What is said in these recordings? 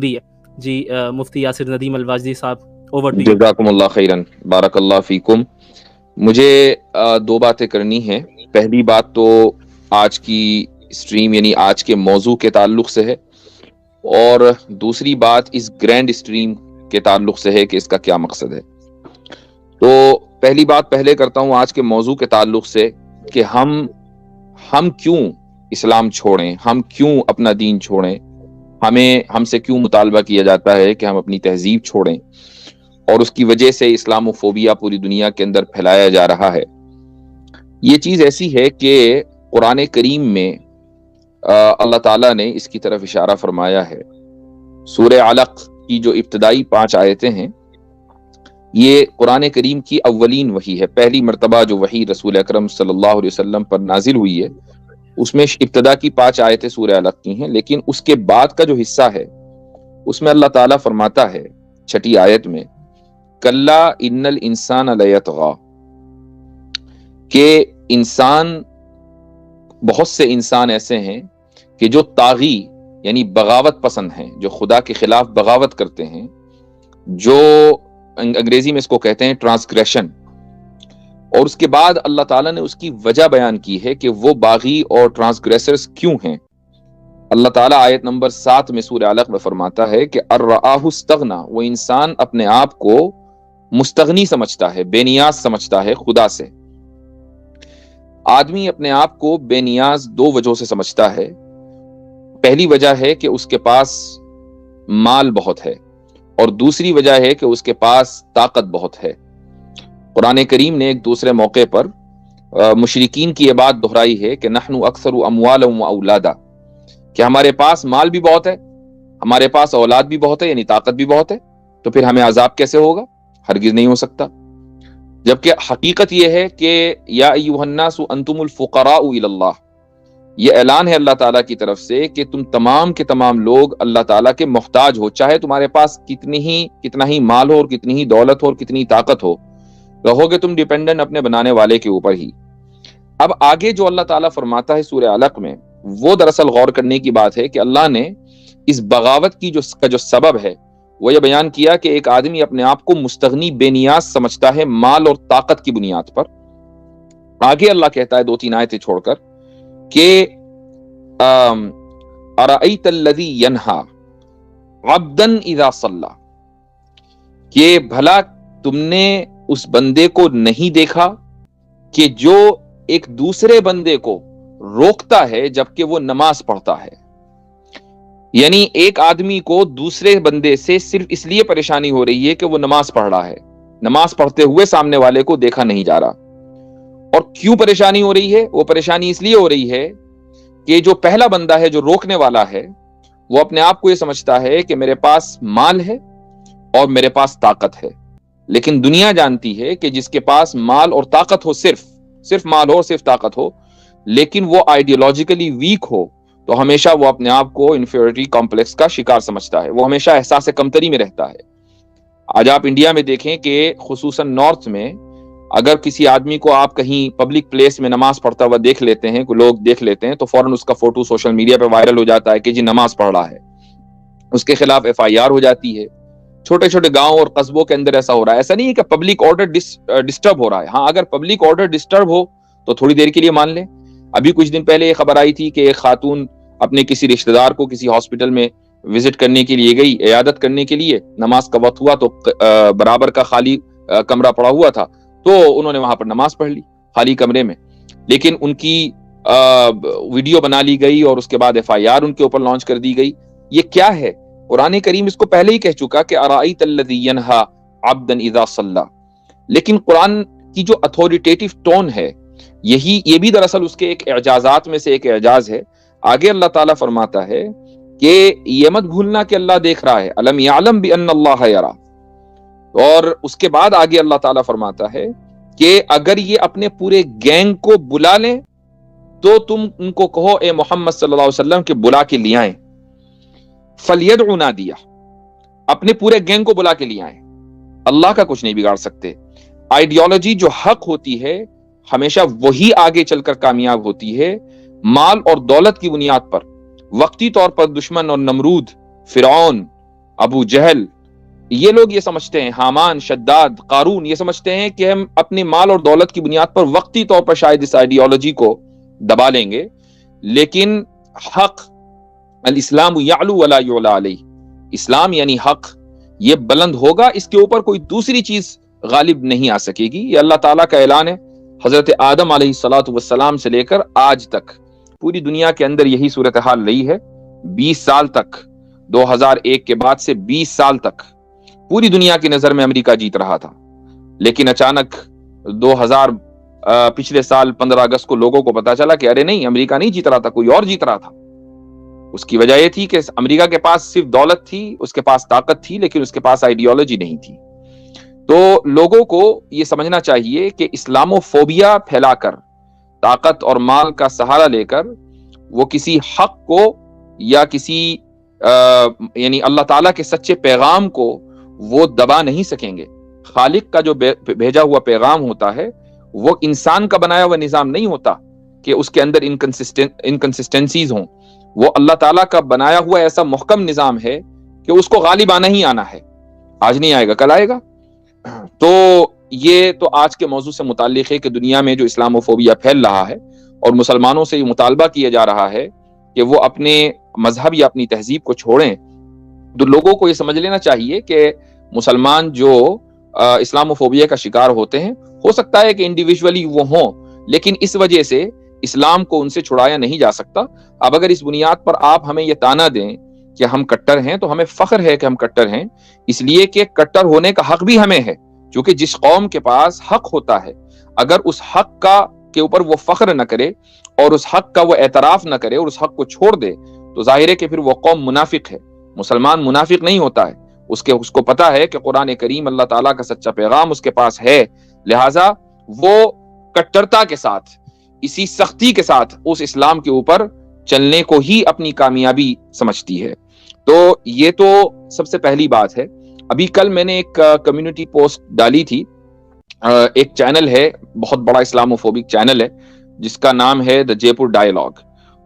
بھی ہے. جی مفتی یاسر ندیم الواجدی صاحب، اوور ٹو یو. جزاکم اللہ خیرن، بارک اللہ فیکم. مجھے دو باتیں کرنی ہیں. پہلی بات تو آج کی اسٹریم یعنی آج کے موضوع کے تعلق سے ہے، اور دوسری بات اس گرینڈ اسٹریم کے تعلق سے ہے کہ اس کا کیا مقصد ہے. تو پہلی بات پہلے کرتا ہوں آج کے موضوع کے تعلق سے کہ ہم کیوں اسلام چھوڑیں، ہم کیوں اپنا دین چھوڑیں، ہم سے کیوں مطالبہ کیا جاتا ہے کہ ہم اپنی تہذیب چھوڑیں، اور اس کی وجہ سے اسلاموفوبیا پوری دنیا کے اندر پھیلایا جا رہا ہے. یہ چیز ایسی ہے کہ قرآن کریم میں اللہ تعالیٰ نے اس کی طرف اشارہ فرمایا ہے. سورہ علق کی جو ابتدائی 5 آیتیں ہیں، یہ قرآن کریم کی اولین وحی ہے. پہلی مرتبہ جو وحی رسول اکرم صلی اللہ علیہ وسلم پر نازل ہوئی ہے، اس میں ابتدا کی 5 آیتیں سورہ علق کی ہیں. لیکن اس کے بعد کا جو حصہ ہے، اس میں اللہ تعالیٰ فرماتا ہے 6 آیت میں، کلا ان الانسان لیطغی، کہ بہت سے انسان ایسے ہیں کہ جو طاغی یعنی بغاوت پسند ہیں، جو خدا کے خلاف بغاوت کرتے ہیں، جو انگریزی میں اس کو کہتے ہیں ٹرانسگریشن. اور اس کے بعد اللہ تعالیٰ نے اس کی وجہ بیان کی ہے کہ وہ باغی اور ٹرانسگریسرز کیوں ہیں. اللہ تعالیٰ آیت نمبر 7 میں سورہ علق میں فرماتا ہے کہ ارآہ استغنا، وہ انسان اپنے آپ کو مستغنی سمجھتا ہے، بے نیاز سمجھتا ہے خدا سے. آدمی اپنے آپ کو بے نیاز 2 وجہوں سے سمجھتا ہے. پہلی وجہ ہے کہ اس کے پاس مال بہت ہے، اور دوسری وجہ ہے کہ اس کے پاس طاقت بہت ہے. قرآن کریم نے ایک دوسرے موقع پر مشرکین کی یہ بات دہرائی ہے کہ نحن اکثر اموالا و اولادا، کہ ہمارے پاس مال بھی بہت ہے، ہمارے پاس اولاد بھی بہت ہے، یعنی طاقت بھی بہت ہے، تو پھر ہمیں عذاب کیسے ہوگا؟ ہرگز نہیں ہو سکتا. جبکہ حقیقت یہ ہے کہ یا ایھا الناس انتم الفقراء الی اللہ، یہ اعلان ہے اللہ تعالیٰ کی طرف سے کہ تم تمام کے تمام لوگ اللہ تعالیٰ کے محتاج ہو. چاہے تمہارے پاس کتنا ہی مال ہو اور کتنی ہی دولت ہو اور کتنی طاقت ہو، رہو گے تم ڈیپینڈنٹ اپنے بنانے والے کے اوپر ہی. اب آگے جو اللہ تعالیٰ فرماتا ہے سورہ علق میں، وہ دراصل غور کرنے کی بات ہے کہ اللہ نے اس بغاوت کی جو سبب ہے وہ یہ بیان کیا کہ ایک آدمی اپنے آپ کو مستغنی بے نیاز سمجھتا ہے مال اور طاقت کی بنیاد پر. آگے اللہ کہتا ہے 2-3 آیتیں چھوڑ کر کہ ارأیت الذی ینہا عبدا اذا صلی، کہ بھلا تم نے اس بندے کو نہیں دیکھا کہ جو ایک دوسرے بندے کو روکتا ہے جبکہ وہ نماز پڑھتا ہے. یعنی ایک آدمی کو دوسرے بندے سے صرف اس لیے پریشانی ہو رہی ہے کہ وہ نماز پڑھ رہا ہے، نماز پڑھتے ہوئے سامنے والے کو دیکھا نہیں جا رہا. اور کیوں پریشانی ہو رہی ہے؟ وہ پریشانی اس لیے ہو رہی ہے کہ جو پہلا بندہ ہے، جو روکنے والا ہے، وہ اپنے آپ کو یہ سمجھتا ہے کہ میرے پاس مال ہے اور میرے پاس طاقت ہے. لیکن دنیا جانتی ہے کہ جس کے پاس مال اور طاقت ہو، صرف مال ہو اور صرف طاقت ہو، لیکن وہ آئیڈیولوجیکلی ویک ہو، تو ہمیشہ وہ اپنے آپ کو انفیریٹی کمپلیکس کا شکار سمجھتا ہے. وہ ہمیشہ احساس کمتری میں رہتا ہے. آج آپ انڈیا میں دیکھیں کہ خصوصاً نارتھ میں اگر کسی آدمی کو آپ کہیں پبلک پلیس میں نماز پڑھتا ہوا دیکھ لیتے ہیں، کوئی لوگ دیکھ لیتے ہیں، تو فوراً اس کا فوٹو سوشل میڈیا پہ وائرل ہو جاتا ہے کہ جی نماز پڑھ رہا ہے. اس کے خلاف FIR ہو جاتی ہے. چھوٹے چھوٹے گاؤں اور قصبوں کے اندر ایسا ہو رہا ہے. ایسا نہیں ہے کہ پبلک آرڈر ڈسٹرب ہو رہا ہے. ہاں، اگر پبلک آرڈر ڈسٹرب ہو تو تھوڑی دیر کے لیے مان لیں. ابھی کچھ دن پہلے یہ خبر آئی تھی کہ ایک خاتون اپنے کسی رشتہ دار کو کسی ہاسپٹل میں وزٹ کرنے کے لیے گئی، عیادت کرنے کے لیے. نماز کا وقت ہوا تو برابر کا خالی کمرہ پڑا ہوا تھا، تو انہوں نے وہاں پر نماز پڑھ لی خالی کمرے میں. لیکن ان کی ویڈیو بنا لی گئی اور اس کے بعد FIR ان کے اوپر لانچ کر دی گئی. یہ کیا ہے؟ قرآن کریم اس کو پہلے ہی کہہ چکا کہ ارأیت الذی ینہا عبدا اذا صلی. لیکن قرآن کی جو اتھارٹیٹیو ٹون ہے، یہ بھی دراصل اس کے ایک اعجازات میں سے ایک اعجاز ہے. آگے اللہ تعالیٰ فرماتا ہے کہ یہ مت بھولنا کہ اللہ دیکھ رہا ہے، الم یعلم بان اللہ یرا. اور اس کے بعد آگے اللہ تعالیٰ فرماتا ہے کہ اگر یہ اپنے پورے گینگ کو بلا لیں تو تم ان کو کہو اے محمد صلی اللہ علیہ وسلم کہ بلا کے لے آئیں. فلیدعوا نادیہ، اپنے پورے گینگ کو بلا کے لے آئیں. اللہ کا کچھ نہیں بگاڑ سکتے. آئیڈیالوجی جو حق ہوتی ہے ہمیشہ وہی آگے چل کر کامیاب ہوتی ہے. مال اور دولت کی بنیاد پر وقتی طور پر دشمن اور نمرود، فرعون ابو جہل، یہ لوگ یہ سمجھتے ہیں، حامان، شداد، قارون، یہ سمجھتے ہیں کہ ہم اپنے مال اور دولت کی بنیاد پر وقتی طور پر شاید اس آئیڈیالوجی کو دبا لیں گے، لیکن حق، الاسلام یعلو ولا یعلی علیہ، اسلام یعنی حق، یہ بلند ہوگا، اس کے اوپر کوئی دوسری چیز غالب نہیں آ سکے گی۔ یہ اللہ تعالیٰ کا اعلان ہے۔ حضرت آدم علیہ الصلوۃ والسلام سے لے کر آج تک پوری دنیا کے اندر یہی صورتحال رہی ہے۔ 20 سال تک، 2001 کے بعد سے 20 سال تک پوری دنیا کی نظر میں امریکہ جیت رہا تھا، لیکن اچانک 2000 پچھلے سال 15 اگست کو لوگوں کو پتا چلا کہ ارے نہیں، امریکہ نہیں جیت رہا تھا، کوئی اور جیت رہا تھا۔ اس کی وجہ یہ تھی کہ امریکہ کے پاس صرف دولت تھی، اس کے پاس طاقت تھی، لیکن اس کے پاس آئیڈیالوجی نہیں تھی۔ تو لوگوں کو یہ سمجھنا چاہیے کہ اسلامو فوبیا پھیلا کر، طاقت اور مال کا سہارا لے کر وہ کسی حق کو یا کسی یعنی اللہ تعالیٰ کے سچے پیغام کو وہ دبا نہیں سکیں گے۔ خالق کا جو بھیجا ہوا پیغام ہوتا ہے وہ انسان کا بنایا ہوا نظام نہیں ہوتا کہ اس کے اندر انکنسسٹنسیز ہوں، وہ اللہ تعالیٰ کا بنایا ہوا ایسا محکم نظام ہے کہ اس کو غالب آنا ہی آنا ہے، آج نہیں آئے گا کل آئے گا۔ تو یہ تو آج کے موضوع سے متعلق ہے کہ دنیا میں جو اسلاموفوبیا پھیل رہا ہے اور مسلمانوں سے یہ مطالبہ کیا جا رہا ہے کہ وہ اپنے مذہب یا اپنی تہذیب کو چھوڑیں، تو لوگوں کو یہ سمجھ لینا چاہیے کہ مسلمان جو اسلاموفوبیا کا شکار ہوتے ہیں، ہو سکتا ہے کہ انڈیویجولی وہ ہوں، لیکن اس وجہ سے اسلام کو ان سے چھڑایا نہیں جا سکتا۔ اب اگر اس بنیاد پر آپ ہمیں یہ تانا دیں کہ ہم کٹر ہیں، تو ہمیں فخر ہے کہ ہم کٹر ہیں، اس لیے کہ کٹر ہونے کا حق بھی ہمیں ہے، کیونکہ جس قوم کے پاس حق ہوتا ہے اگر اس حق کا کے اوپر وہ فخر نہ کرے اور اس حق کا وہ اعتراف نہ کرے اور اس حق کو چھوڑ دے، تو ظاہر ہے کہ پھر وہ قوم منافق ہے۔ مسلمان منافق نہیں ہوتا ہے، اس کو پتا ہے کہ قرآن کریم اللہ تعالیٰ کا سچا پیغام اس کے پاس ہے، لہٰذا وہ کٹرتا کے ساتھ، اسی سختی کے ساتھ اس اسلام کے اوپر چلنے کو ہی اپنی کامیابی سمجھتی ہے۔ تو یہ تو سب سے پہلی بات ہے۔ ابھی کل میں نے ایک کمیونٹی پوسٹ ڈالی تھی، ایک چینل ہے، بہت بڑا اسلاموفوبک چینل ہے، جس کا نام ہے دا جے پور ڈائیلاگ،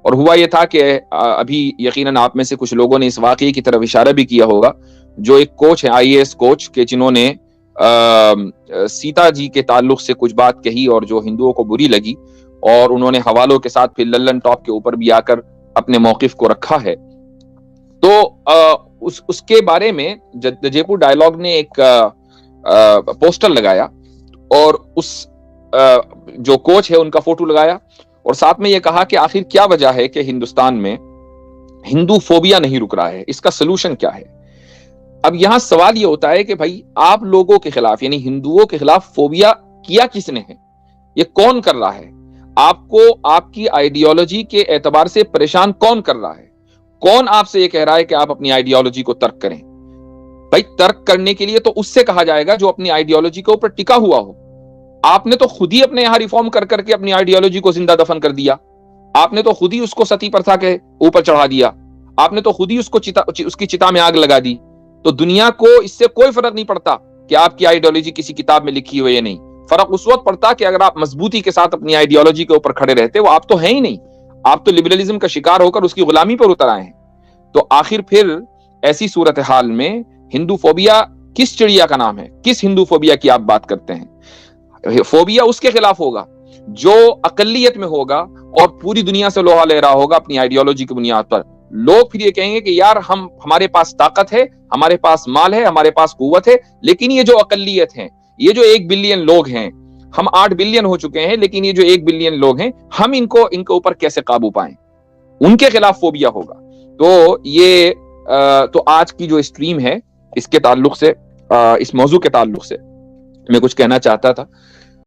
اور ہوا یہ تھا کہ ابھی یقیناً آپ میں سے کچھ لوگوں نے اس واقعے کی طرف اشارہ بھی کیا ہوگا، جو ایک کوچ ہے IAS کوچ کہ جنہوں نے سیتا جی کے تعلق سے کچھ بات کہی اور جو ہندوؤں کو بری لگی، اور انہوں نے حوالوں کے ساتھ پھر للن ٹاپ کے اوپر بھی آ کر اپنے موقف کو رکھا ہے۔ تو اس کے بارے میں جے پور ڈائیلاگ نے ایک پوسٹر لگایا اور اس جو کوچ ہے ان کا فوٹو لگایا، اور ساتھ میں یہ کہا کہ آخر کیا وجہ ہے کہ ہندوستان میں ہندو فوبیا نہیں رک رہا ہے، اس کا سلوشن کیا ہے۔ اب یہاں سوال یہ ہوتا ہے کہ بھائی آپ لوگوں کے خلاف یعنی ہندوؤں کے خلاف فوبیا کیا کس نے ہے، یہ کون کر رہا ہے، آپ کو آپ کی آئیڈیالوجی کے اعتبار سے پریشان کون کر رہا ہے، کون آپ سے یہ کہہ رہا ہے کہ آپ اپنی آئیڈیالوجی کو ترک کریں۔ بھائی ترک کرنے کے لیے تو اس سے کہا جائے گا جو اپنی آئیڈیالوجی کے اوپر ٹکا ہوا ہو۔ آپ نے تو خود ہی اپنے یہاں ریفارم کر کے اپنی آئیڈیالوجی کو زندہ دفن کر دیا، آپ نے تو خود ہی اس کو ستی پرتھا کے اوپر چڑھا دیا، آپ نے تو خود ہی اس کی چتا میں آگ لگا دی۔ تو دنیا کو اس سے کوئی فرق نہیں پڑتا کہ آپ کی آئیڈیالوجی کسی کتاب میں لکھی ہوئی ہے یا نہیں، فرق اس وقت پڑتا کہ اگر آپ مضبوطی کے ساتھ اپنی آئیڈیالوجی کے اوپر کھڑے رہتے۔ وہ آپ تو ہیں ہی نہیں، آپ تو لبرلزم کا شکار ہو کر اس کی غلامی پر اتر آئے ہیں۔ تو آخر پھر ایسی صورتحال میں ہندو فوبیا کس چڑیا کا نام ہے، کس ہندو فوبیا کی آپ بات کرتے ہیں؟ فوبیا اس کے خلاف ہوگا جو اقلیت میں ہوگا اور پوری دنیا سے لوہا لے رہا ہوگا اپنی آئیڈیالوجی کی بنیاد پر۔ لوگ پھر یہ کہیں گے کہ یار ہمارے پاس طاقت ہے، ہمارے پاس مال ہے، ہمارے پاس قوت ہے، لیکن یہ جو اقلیت ہیں، یہ جو 1 بلین لوگ ہیں، ہم 8 بلین ہو چکے ہیں، لیکن یہ جو 1 بلین لوگ ہیں، ہم ان کے اوپر کیسے قابو پائیں، ان کے خلاف فوبیا ہوگا۔ تو یہ تو آج کی جو اسٹریم ہے اس کے تعلق سے، اس موضوع کے تعلق سے میں کچھ کہنا چاہتا تھا۔